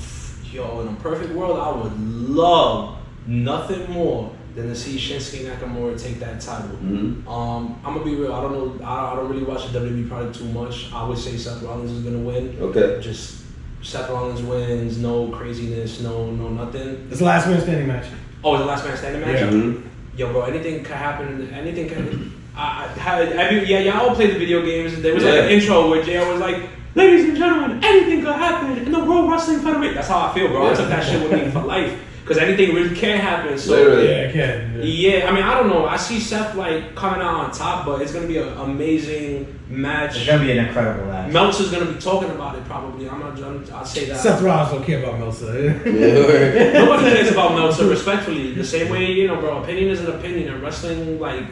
in a perfect world, I would love nothing more than to see Shinsuke Nakamura take that title. Mm-hmm. I'm gonna be real. I don't know. I don't really watch the WWE product too much. I would say Seth Rollins is gonna win. Okay. Just Seth Rollins wins. No craziness. No nothing. It's the last man standing match. Oh, it's the last man standing match. Yeah. Mm-hmm. Yo, bro, anything could happen. Anything can. Y'all all played the video games. There was like an intro where JR was like, ladies and gentlemen, anything could happen in the World Wrestling Federation. That's how I feel, bro. I took that shit with me for life. Because anything really can happen. So Literally. Yeah, it can. yeah, I mean, I don't know. I see Seth like coming out on top, but it's gonna be an amazing match. It's gonna be an incredible match. Meltzer's gonna be talking about it probably. I'll say that. Seth Rollins don't care about Meltzer. Nobody cares about Meltzer, respectfully. The same way, you know, bro, opinion is an opinion, and wrestling, like,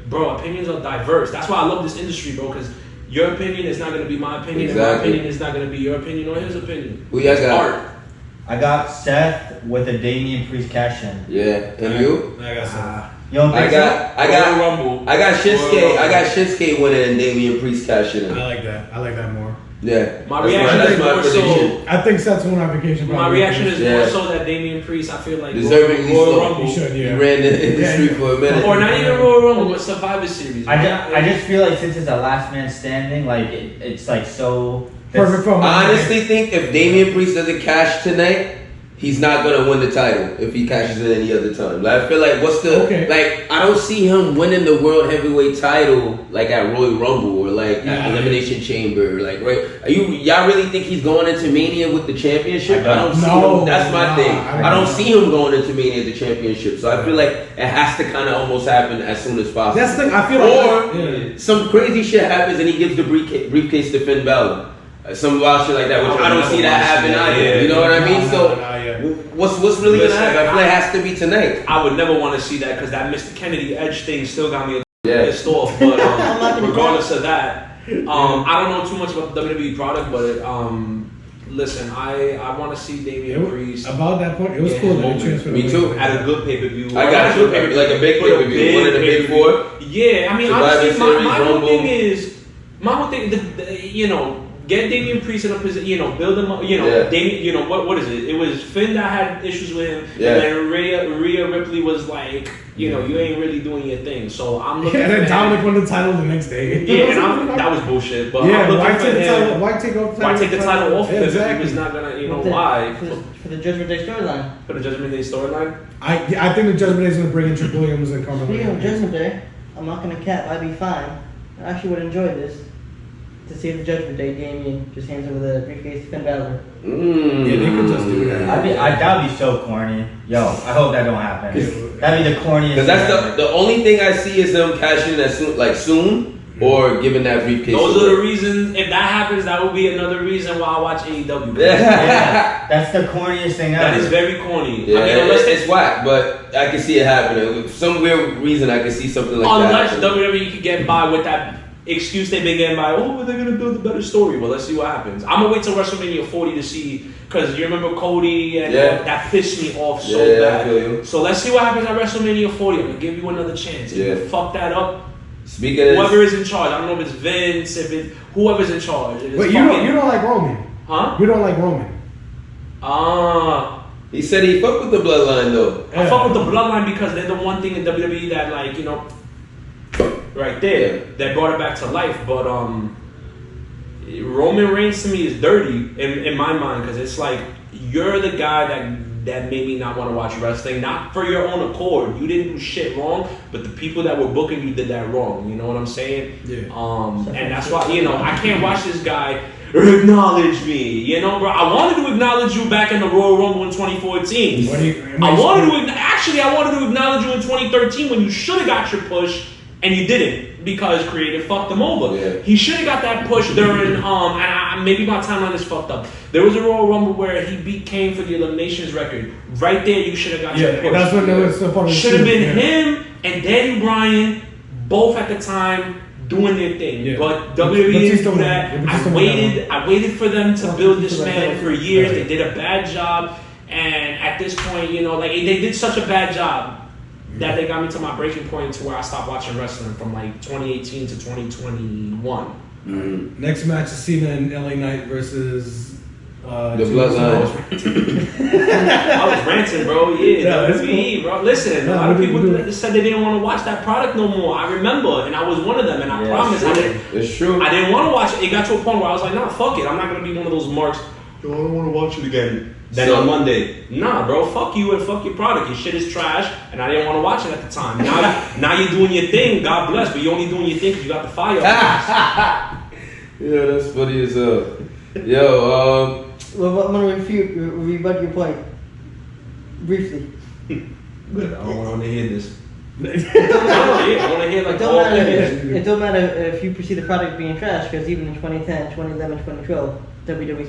bro, opinions are diverse. That's why I love this industry, bro, because your opinion is not going to be my opinion, and my opinion is not going to be your opinion or his opinion. Who you guys got? Art. I got Seth with a Damian Priest cash in. Yeah, and you? I got Seth. You don't think Rumble. I got Shinsuke winning and Damian Priest cashing in. I like that more. Yeah. My reaction is more prediction. so. I think Seth's one application. My reaction is more so that Damian Priest, I feel like deservingly Royal so. Rumble. He should, He ran the industry for a minute. Or not even Royal Rumble, but Survivor Series. I just feel like since it's a last man standing, like it's like so Perfect for him. I honestly think if Damian Priest doesn't cash tonight, he's not gonna win the title if he cashes in any other time. Like, I feel like I don't see him winning the world heavyweight title like at Royal Rumble or like at Elimination Chamber. Like, right? Y'all really think he's going into Mania with the championship? I don't see him. That's my thing. I don't see him going into Mania with the championship. So I feel like it has to kind of almost happen as soon as possible. That's the thing. I feel like Some crazy shit happens and he gives the briefcase to Finn Balor. Some wild shit like that, which I don't see that happen either. You know what I mean? So, what's really gonna happen? I feel like it has to be tonight. I would never want to see that because that Mr. Kennedy Edge thing still got me pissed off. But regardless of that, I don't know too much about the WWE product, but listen, I want to see Damian Priest. About that point, it was cool that he transferred. Me too. At a good pay-per-view. I got you. Like a big pay-per-view. One of the big four. Yeah, I mean, honestly, my whole thing, you know, get Damian Priest in a position, build him up, Damian, what is it? It was Finn that had issues with him, and then Rhea Ripley was like, you ain't really doing your thing. So I'm looking and then for Dominic won the title the next day. Yeah, and that was bullshit. But I'm looking why for take him. the title? Why take the title off him if exactly. he was not gonna, why? For the Judgment Day storyline. For the Judgment Day storyline? I think the Judgment Day is going to bring in Triple Williams and Carmelo. Speaking of Judgment Day, I'm not going to cap. I'd be fine. I actually would enjoy this. To see the Judgment Day, Damien just hands over the briefcase to Finn Balor. Yeah, they could just do that. That'd be so corny. Yo, I hope that don't happen. That'd be the corniest. Because that's the only thing I see is them cashing as soon, or giving that briefcase. Those are the reasons. If that happens, that would be another reason why I watch AEW. Yeah, that's the corniest thing ever. That is very corny. Yeah, I mean, it's whack, but I can see it happening. For some weird reason, I can see something like that. Unless WWE could get by with that excuse they've been getting by, they're gonna build a better story. Well, let's see what happens. I'm gonna wait till WrestleMania 40 to see, because you remember Cody and that pissed me off so bad. I feel you. So let's see what happens at WrestleMania 40. I'm gonna give you another chance. If you fuck that up, speaking of whoever is in charge, I don't know if it's Vince, if it's whoever's in charge. But you don't like Roman, huh? You don't like Roman. He said he fucked with the bloodline though. I fuck with the bloodline because they're the one thing in WWE that, like, right there, that brought it back to life. But Roman Reigns to me is dirty in my mind, because it's like, you're the guy that made me not want to watch wrestling, not for your own accord. You didn't do shit wrong, but the people that were booking you did that wrong. You know what I'm saying? Yeah. And that's why, I can't watch this guy acknowledge me. Bro, I wanted to acknowledge you back in the Royal Rumble in 2014. I wanted to acknowledge you in 2013 when you should have got your push. And you didn't, because creative fucked him over. Yeah. He should have got that push during, and maybe my timeline is fucked up. There was a Royal Rumble where he beat Kane for the eliminations record. Right there, you should have got your push. That's when there was should have been him and Daniel Bryan, both at the time, doing their thing. Yeah. But WWE didn't do that. I waited for them to build this man for years. They did a bad job. And at this point, they did such a bad job that they got me to my breaking point to where I stopped watching wrestling from like 2018 to 2021. Mm-hmm. Next match is Cena and LA Knight versus the Bloodline. I was ranting, bro. Yeah, WWE, bro. Listen, a lot of people said they didn't want to watch that product no more. I remember, and I was one of them, and I promise I didn't. It's true. I didn't want to watch it. It got to a point where I was like, nah, fuck it. I'm not gonna be one of those marks. I don't want to watch it again. Then on Monday, nah, bro, fuck you and fuck your product. Your shit is trash, and I didn't want to watch it at the time. Now you're doing your thing, God bless, but you're only doing your thing because you got the fire. Yeah, that's funny as hell. Yo, Well, I'm gonna rebut your point briefly. I don't want to hear this. I want to hear like It the don't whole matter. thing. It don't matter if you perceive the product being trash, because even in 2010, 2011, 2012, WWE's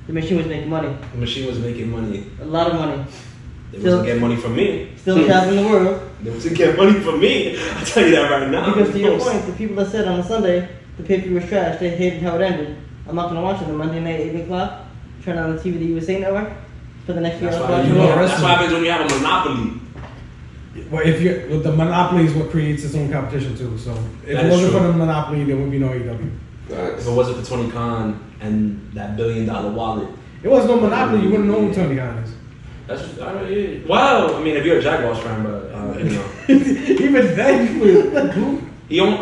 the machine was making money, The machine was making money. a lot of money. They Still- wasn't getting money from me. Still traveling the world. They wasn't getting money from me. I'll tell you that right now. Because to your point, the people that said on a Sunday the pay-per-view was trash, they hated how it ended. I'm not gonna watch it on Monday night, 8 o'clock. Turn on the TV, the USA Network for the next few That's, hours. why watch you it. know, that's wrestling. what happens when you have a monopoly. Well, if you're well, the monopoly is what creates its own competition too. So if That it is wasn't true. for the monopoly, there would be no AEW. If it wasn't for Tony Khan and that $1 billion wallet. It was no monopoly. You wouldn't know who Tony Khan is. That's just, I don't, yeah. Well, I mean, if you're a Jaguars fan, but you know, Even then,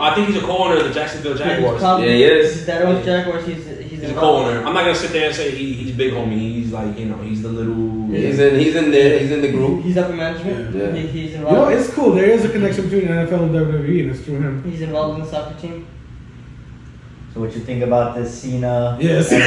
I think he's a co-owner of the Jacksonville Jaguars. Yeah, he is. His dad owns Jaguars. He's He's a co-owner. I'm not gonna sit there and say he's big homie. He's like, you know, he's the little. he's in there. He's in the group. He's upper management. Yeah. He's you know, involved. it's cool. There is a connection between NFL and WWE, and it's through him. He's involved in the soccer team. So what you think about this Cena? Yes. Yeah,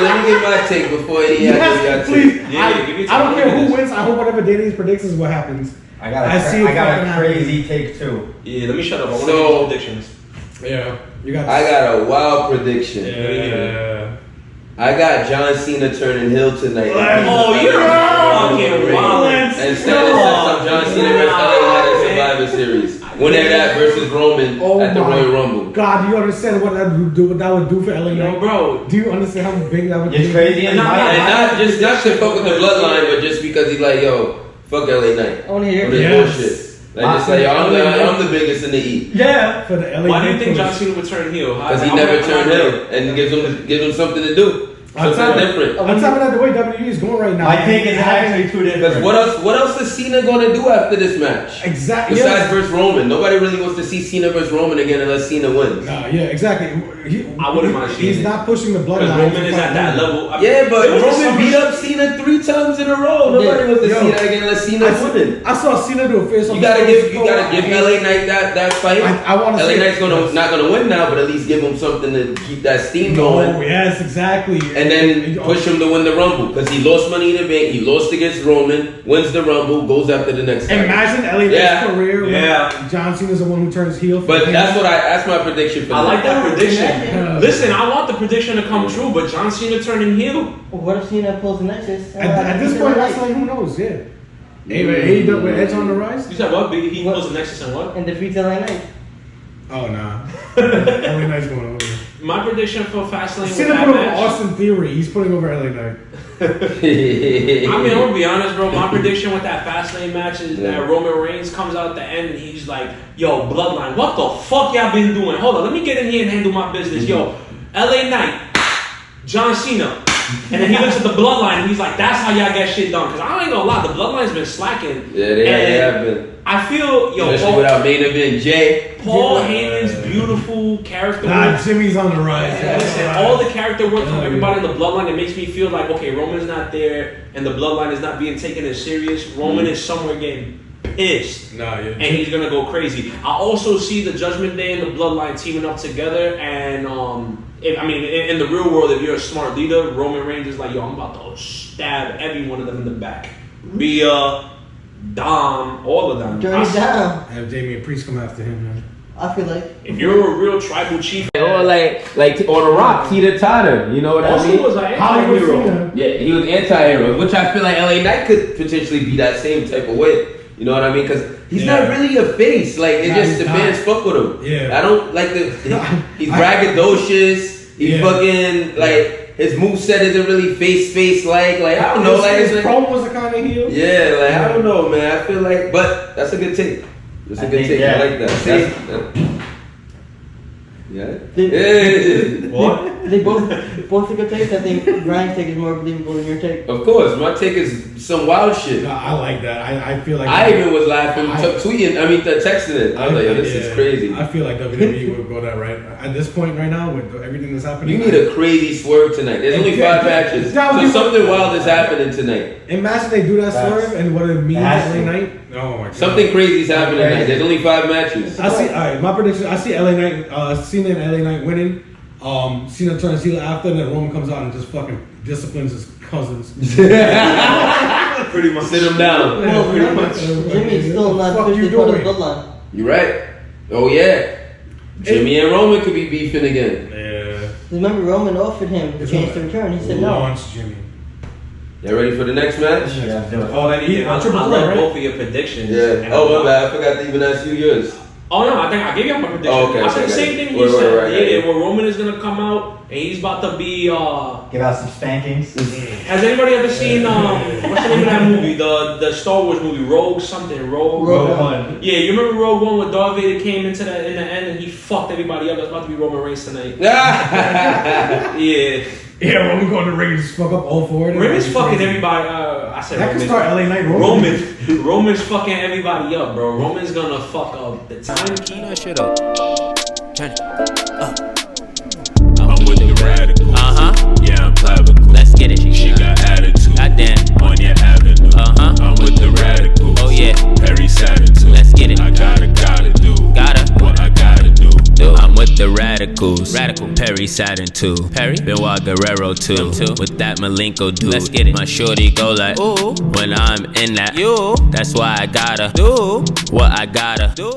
let me get my take before he Yes, please. Yeah, give me I don't time. care who wins. I hope whatever Danny's predicts is what happens. I got I see it I got fucking a crazy take too. Yeah, let me shut up. I want to So- hear predictions. Yeah. You got. I got a wild prediction. Yeah. I got John Cena turning heel tonight. Oh, you're fucking wild. And set up John Cena versus LA Knight at Survivor Series. Winner that versus Roman Oh at the my Royal Rumble. God, do you understand what that would do? What that would do for LA Knight? Yo, bro. Do you understand how big that would It's be? crazy. And not- And not to fuck with the bloodline, but just because he's like, yo, fuck LA Knight. I want to hear On this Yes. bullshit. Like, just like, yo, I'm the biggest in the E. Yeah. For the LA Why do you Knight think push. John Cena would turn heel? Because he never turned heel. And gives him something to do. On top Something of- different. On top of that, the way WWE is going right now. My take is actually two Because different. what else is Cena gonna do after this match? Exactly. Besides versus Roman. Nobody really wants to see Cena versus Roman again unless Cena wins. Nah, yeah, exactly. I wouldn't mind seeing He's it. not pushing the Because bloodline. Roman to is fight at that Roman. level. Yeah, but There was Roman so beat much- up Cena 3 times in a row. Nobody wants to Yo. see that again unless Cena's winning. I saw Cena do a face. You gotta give LA Knight that fight. I want to LA see. Knight's not gonna win now, but at least give him something to keep that steam No, going. yes, exactly. And then push him to win the Rumble because he lost Money in the Bank. He lost against Roman, wins the Rumble, goes after the next guy. Imagine LA Knight's Yeah. career. when Yeah. John Cena's the one who turns heel. But that's my prediction for I like that prediction. Yeah. Listen, I want the prediction to come true, but John Cena turning heel. Well, what if Cena pulls the Nexus? At this point, wrestling, who knows? Yeah. Hey, AEW with Edge on the rise. You said what? He pulls the Nexus and what? And defeats LA Knight. Oh nah. LA Knight's going over. My prediction for Fastlane with Cena that put over match. Austin Theory. He's putting over LA Knight. I mean, I'm gonna be honest, bro. My prediction with that Fastlane match is that Roman Reigns comes out at the end and he's like, "Yo, Bloodline, what the fuck y'all been doing? Hold on, let me get in here and handle my business. Yo, LA Knight, John Cena." And then he looks at the Bloodline and he's like, "That's how y'all get shit done." Because I ain't gonna lie, the Bloodline's been slacking. Yeah, they have been. I feel, yo, Especially without main event Jay. Paul Heyman's beautiful character Nah, work. Jimmy's on the rise. Listen, all the character work from everybody in the bloodline, it makes me feel like, okay, Roman's not there and the bloodline is not being taken as serious. Roman is somewhere getting pissed. Nah, yeah. And he's gonna go crazy. I also see the Judgment Day and the bloodline teaming up together. And in the real world, if you're a smart leader, Roman Reigns is like, yo, I'm about to stab every one of them in the back. Rhea, Dom, all of them. Dirty down. Have Damian Priest come after him, man. I feel like. If you're a real tribal chief, Or like on a rock, Teeter Totter. You know what I also mean? was an Hollywood anti-hero. Cena. Yeah, he was anti-hero, which I feel like LA Knight could potentially be that same type of way. You know what I mean? Because he's not really a face. Like, it Nah, just he's the not. fans fuck with him. Yeah. I don't like he's braggadocious. He Yeah. fucking, like, his moveset isn't really face like. Like, I don't know. Like, it's his like, promo was a kind of heel. yeah, like, I don't know, man. I feel like, but that's a good take. That's a I good think, take. yeah. I like that. See? Yeah. What? They both think of takes. I think Ryan's take is more believable than your take. Of course, my take is some wild shit. Nah, I like that. I feel like I even was laughing, texting it. I was like, yo, this yeah. is crazy. I feel like WWE would go that right at this point right now with everything that's happening. You need a crazy swerve tonight. There's only 5 matches. So something wild is happening tonight. Imagine they do that Facts. swerve and what it means Has LA to. Night. Oh my god. Something crazy is happening Crazy. tonight. There's only 5 matches. I see. All right, my prediction. I see LA Knight, Cena and LA Knight winning. Cena trying to steal it after, and then Roman comes out and just fucking disciplines his cousins. Pretty much. Sit him down. Well, remember, Jimmy's still not What the fuck officially you part of the doing? bloodline. You right. Oh yeah. Jimmy and Roman could be beefing again. Yeah. Remember, Roman offered him the chance to return. He said no. Launch Jimmy. Y'all ready for the next match? Yeah, do it. Oh, that He- I triple love threat, right? both of your predictions. Yeah. And Oh I my bad. I forgot to even ask you yours. Oh no, I think I gave you my prediction. Oh, okay, I said the okay, same okay. thing you Right, said. right, Yeah, right. where Roman is gonna come out and he's about to be Give out some spankings. Has anybody ever seen what's the name of that movie? The Star Wars movie, Rogue something, Rogue. Rogue One. Yeah, you remember Rogue One where Darth Vader came into the in the end and he fucked everybody up. That's about to be Roman Reigns tonight. Yeah. Yeah, Roman going to ring and just fuck up all four of them. Roman's fucking everybody. I said That could Roman. start LA Night Roman. Roman's fucking everybody up, bro. Roman's gonna fuck up the time. Turn that shit up. Turn it up. I'm with the radical. Yeah, I'm clavicle. Let's get it. She got attitude. Goddamn. On your avenue. I'm with the radical. Oh yeah. Perry Saturn too. Let's get it. I gotta do. Gotta. What I gotta do. I'm with the radicals. Radical. Perry Saturn too. Perry. Benoit Guerrero too. With that Malenko dude. Let's get it. My shorty go like ooh when I'm in that. You. That's why I gotta do what I gotta do.